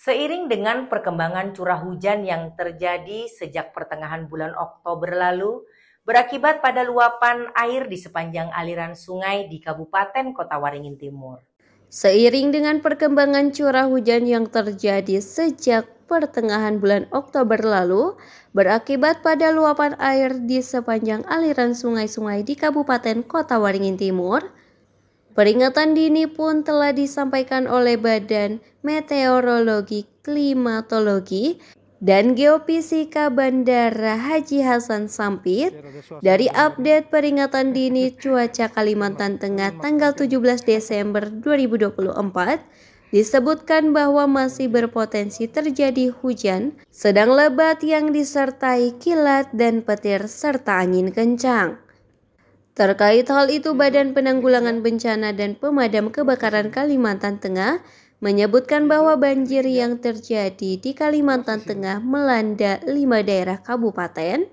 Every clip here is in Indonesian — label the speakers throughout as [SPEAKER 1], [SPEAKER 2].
[SPEAKER 1] Seiring dengan perkembangan curah hujan yang terjadi sejak pertengahan bulan Oktober lalu, berakibat pada luapan air di sepanjang aliran sungai di Kabupaten Kota Waringin Timur.
[SPEAKER 2] Seiring dengan perkembangan curah hujan yang terjadi sejak pertengahan bulan Oktober lalu, berakibat pada luapan air di sepanjang aliran sungai-sungai di Kabupaten Kota Waringin Timur, peringatan dini pun telah disampaikan oleh Badan Meteorologi, Klimatologi, dan Geofisika Bandara Haji Hasan Sampit dari update peringatan dini cuaca Kalimantan Tengah tanggal 17 Desember 2024 disebutkan bahwa masih berpotensi terjadi hujan sedang lebat yang disertai kilat dan petir serta angin kencang. Terkait hal itu, Badan Penanggulangan Bencana dan Pemadam Kebakaran Kalimantan Tengah menyebutkan bahwa banjir yang terjadi di Kalimantan Tengah melanda 5 daerah kabupaten.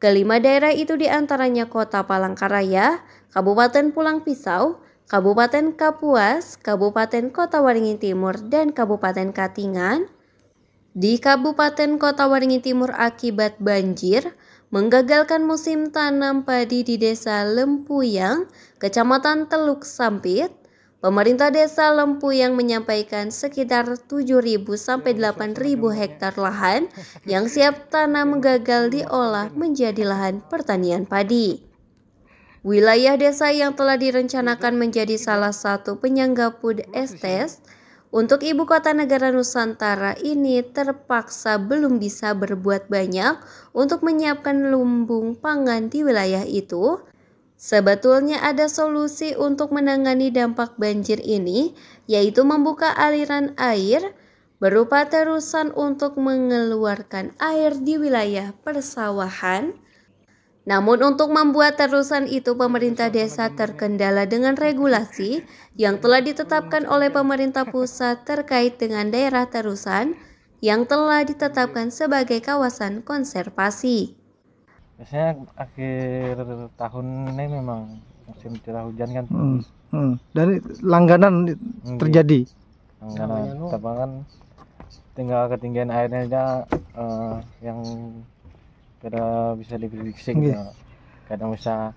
[SPEAKER 2] Kelima daerah itu diantaranya Kota Palangkaraya, Kabupaten Pulang Pisau, Kabupaten Kapuas, Kabupaten Kota Waringin Timur, dan Kabupaten Katingan. Di Kabupaten Kota Waringin Timur akibat banjir, menggagalkan musim tanam padi di Desa Lempuyang, Kecamatan Teluk Sampit, pemerintah Desa Lempuyang menyampaikan sekitar 7.000 sampai 8.000 hektar lahan yang siap tanam gagal diolah menjadi lahan pertanian padi. Wilayah desa yang telah direncanakan menjadi salah satu penyangga food estate untuk Ibu Kota Negara Nusantara ini terpaksa belum bisa berbuat banyak untuk menyiapkan lumbung pangan di wilayah itu. Sebetulnya ada solusi untuk menangani dampak banjir ini, yaitu membuka aliran air berupa terusan untuk mengeluarkan air di wilayah persawahan. Namun untuk membuat terusan itu pemerintah desa terkendala dengan regulasi yang telah ditetapkan oleh pemerintah pusat terkait dengan daerah terusan yang telah ditetapkan sebagai kawasan konservasi.
[SPEAKER 3] Biasanya akhir tahun ini memang musim curah hujan kan.
[SPEAKER 4] Dari langganan terjadi.
[SPEAKER 3] Langganan, tapi kan tinggal ketinggian airnya aja yang kada bisa diprediksi. Kadang bisa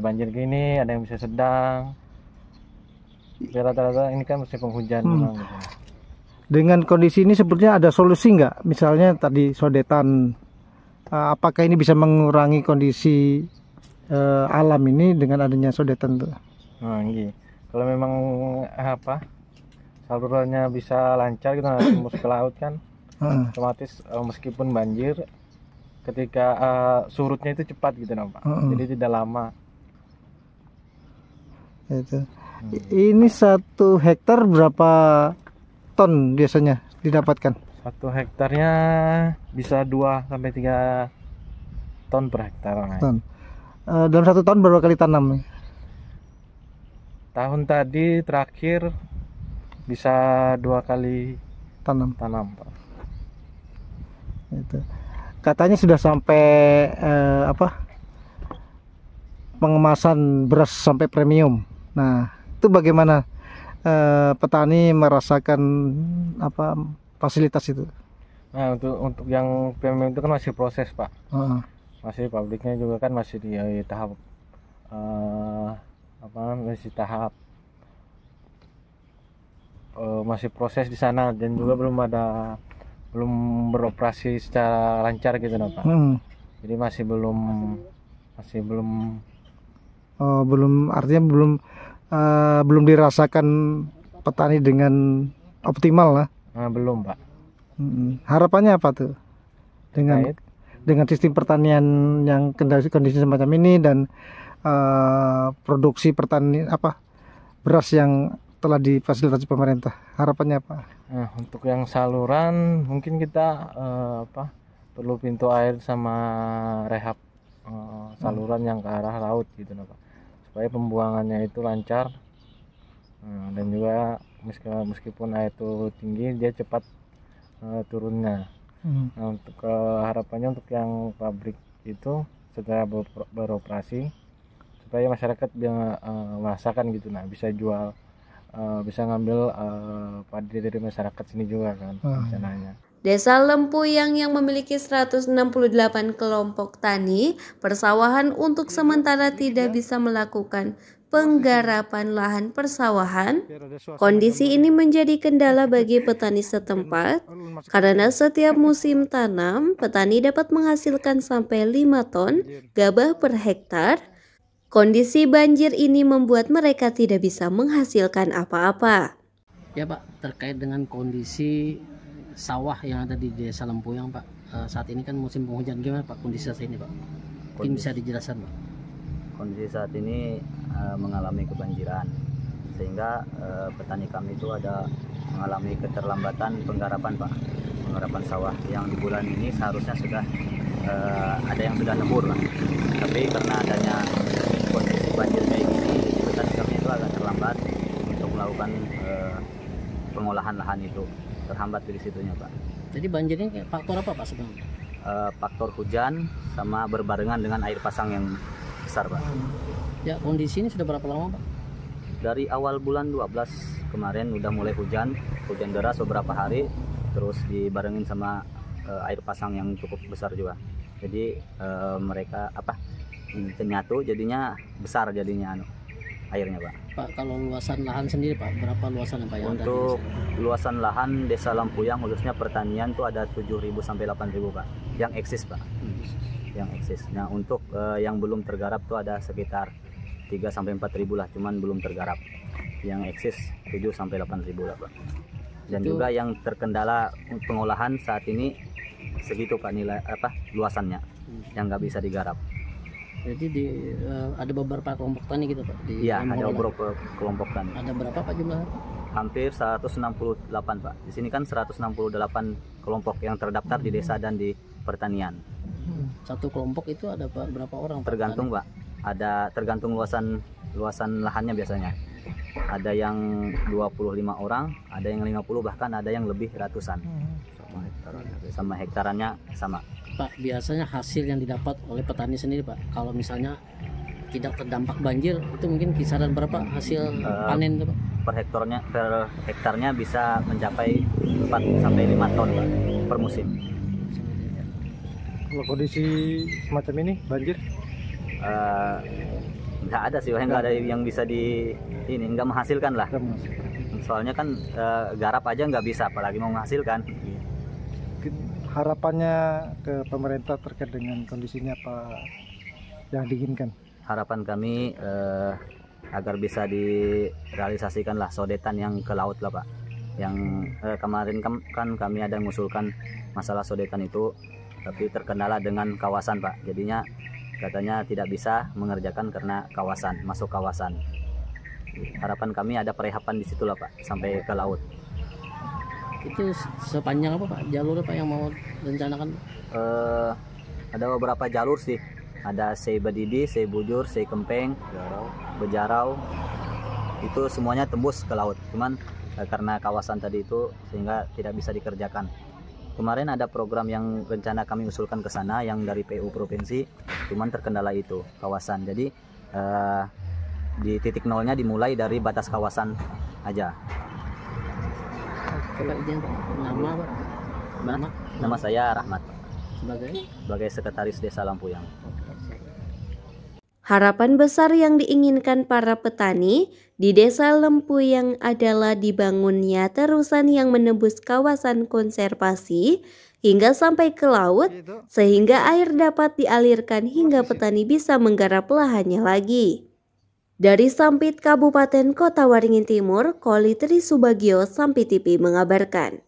[SPEAKER 3] banjir gini, ada yang bisa sedang. Rata-rata ini kan musim penghujan memang gitu.
[SPEAKER 4] Dengan kondisi ini sepertinya ada solusi nggak? Misalnya tadi sodetan, apakah ini bisa mengurangi kondisi alam ini dengan adanya sodetan tuh?
[SPEAKER 3] Nah, gitu. Kalau memang salurannya bisa lancar gitu, tembus ke laut kan, otomatis meskipun banjir, ketika surutnya itu cepat gitu Pak. Jadi tidak lama.
[SPEAKER 4] Itu. Ini 1 hektar berapa ton biasanya didapatkan?
[SPEAKER 3] 1 hektarnya bisa 2 sampai 3 ton per hektar.
[SPEAKER 4] Ton. Dalam 1 tahun berapa kali tanam?
[SPEAKER 3] Tahun tadi terakhir bisa 2 kali tanam Pak.
[SPEAKER 4] Itu. Katanya sudah sampai pengemasan beras sampai premium. Nah, itu bagaimana petani merasakan fasilitas itu?
[SPEAKER 3] Nah, untuk yang premium itu kan masih proses Pak. Masih pabriknya juga kan masih di tahap masih proses di sana, dan juga belum beroperasi secara lancar gitu Pak. Jadi masih belum
[SPEAKER 4] artinya belum dirasakan petani dengan optimal lah.
[SPEAKER 3] Belum Pak.
[SPEAKER 4] Harapannya apa tuh dengan sistem pertanian yang kondisi semacam ini dan produksi beras yang telah difasilitasi pemerintah, harapannya apa?
[SPEAKER 3] Nah, untuk yang saluran mungkin kita perlu pintu air sama rehab saluran yang ke arah laut gitu Pak, supaya pembuangannya itu lancar. Dan juga meskipun air itu tinggi, dia cepat turunnya. Nah, untuk harapannya untuk yang pabrik itu segera beroperasi supaya masyarakat merasakan gitu, bisa jual bisa ngambil padi dari masyarakat sini juga kan rencananya.
[SPEAKER 2] Desa Lempuyang yang memiliki 168 kelompok tani persawahan untuk sementara tidak bisa melakukan penggarapan lahan persawahan. Kondisi ini menjadi kendala bagi petani setempat karena setiap musim tanam petani dapat menghasilkan sampai 5 ton gabah per hektar. Kondisi banjir ini membuat mereka tidak bisa menghasilkan apa-apa.
[SPEAKER 5] Ya Pak, terkait dengan kondisi sawah yang ada di Desa Lempuyang Pak, saat ini kan musim penghujan, gimana Pak kondisi saat ini Pak? Mungkin bisa dijelaskan Pak.
[SPEAKER 6] Kondisi saat ini mengalami kebanjiran, sehingga petani kami itu ada mengalami keterlambatan penggarapan Pak, penggarapan sawah yang di bulan ini seharusnya sudah ada yang sudah nembur lah, tapi karena adanya kondisi banjir kayak gini, petani kami itu agak terlambat untuk melakukan pengolahan lahan itu, terhambat dari situnya Pak.
[SPEAKER 5] Jadi banjirnya faktor apa Pak sebenarnya?
[SPEAKER 6] Faktor hujan sama berbarengan dengan air pasang yang besar Pak.
[SPEAKER 5] Ya, kondisi ini sudah berapa lama Pak?
[SPEAKER 6] Dari awal bulan 12 kemarin udah mulai hujan deras beberapa hari, terus dibarengin sama air pasang yang cukup besar juga. Jadi mereka nyatu jadinya besar jadinya airnya Pak.
[SPEAKER 5] Pak, kalau luasan lahan sendiri Pak, berapa luasan Pak yang
[SPEAKER 6] Untuk luasan lahan Desa Lempuyang khususnya pertanian tuh ada 7.000 sampai 8.000 Pak, yang eksis Pak. Yang eksis. Nah, untuk yang belum tergarap tuh ada sekitar 3 sampai 4.000 lah, cuman belum tergarap. Yang eksis 7 sampai 8.000 lah Pak. Dan itu juga yang terkendala pengolahan saat ini segitu Pak, nilai luasannya yang nggak bisa digarap.
[SPEAKER 5] Jadi ada beberapa kelompok tani gitu Pak?
[SPEAKER 6] Iya, ada beberapa kelompok tani.
[SPEAKER 5] Ada berapa Pak jumlahnya?
[SPEAKER 6] Hampir 168 Pak. Di sini kan 168 kelompok yang terdaftar di desa dan di pertanian.
[SPEAKER 5] Satu kelompok itu ada berapa orang Pak?
[SPEAKER 6] Tergantung Pak. Ada tergantung luasan lahannya biasanya. Ada yang 25 orang, ada yang 50, bahkan ada yang lebih ratusan. Sama hektarannya sama.
[SPEAKER 5] Pak, biasanya hasil yang didapat oleh petani sendiri Pak, kalau misalnya tidak terdampak banjir, itu mungkin kisaran berapa hasil panen itu Pak?
[SPEAKER 6] Per hektarnya bisa mencapai 4 sampai 5 ton Pak, per musim.
[SPEAKER 4] Kalau kondisi semacam ini banjir?
[SPEAKER 6] Nggak ada sih, nggak ada yang bisa nggak menghasilkan lah. Soalnya kan garap aja nggak bisa, apalagi mau menghasilkan.
[SPEAKER 4] Harapannya ke pemerintah terkait dengan kondisinya apa yang diinginkan?
[SPEAKER 6] Harapan kami agar bisa direalisasikan lah sodetan yang ke laut lah Pak. Yang kemarin kan kami ada mengusulkan masalah sodetan itu, tapi terkendala dengan kawasan Pak. Jadinya katanya tidak bisa mengerjakan karena masuk kawasan. Harapan kami ada perehapan di situ lah Pak, sampai ke laut.
[SPEAKER 5] Itu sepanjang apa Pak? Jalur apa yang mau rencanakan?
[SPEAKER 6] Ada beberapa jalur sih. Ada Sei Badidi, Sei Bujur, Sei Kempeng, Bejarau. Itu semuanya tembus ke laut. Cuman karena kawasan tadi itu sehingga tidak bisa dikerjakan. Kemarin ada program yang rencana kami usulkan ke sana yang dari PU provinsi, cuman terkendala itu kawasan. Jadi di titik nolnya dimulai dari batas kawasan aja.
[SPEAKER 5] Pak, izin Pak, nama Pak?
[SPEAKER 6] Nama saya Rahmat,
[SPEAKER 5] sebagai
[SPEAKER 6] sekretaris Desa Lempuyang.
[SPEAKER 2] Harapan besar yang diinginkan para petani di Desa Lempuyang adalah dibangunnya terusan yang menembus kawasan konservasi hingga sampai ke laut, sehingga air dapat dialirkan hingga petani bisa menggarap lahannya lagi. Dari Sampit, Kabupaten Kota Waringin Timur, Koli Tri Subagio, Sampit TV mengabarkan.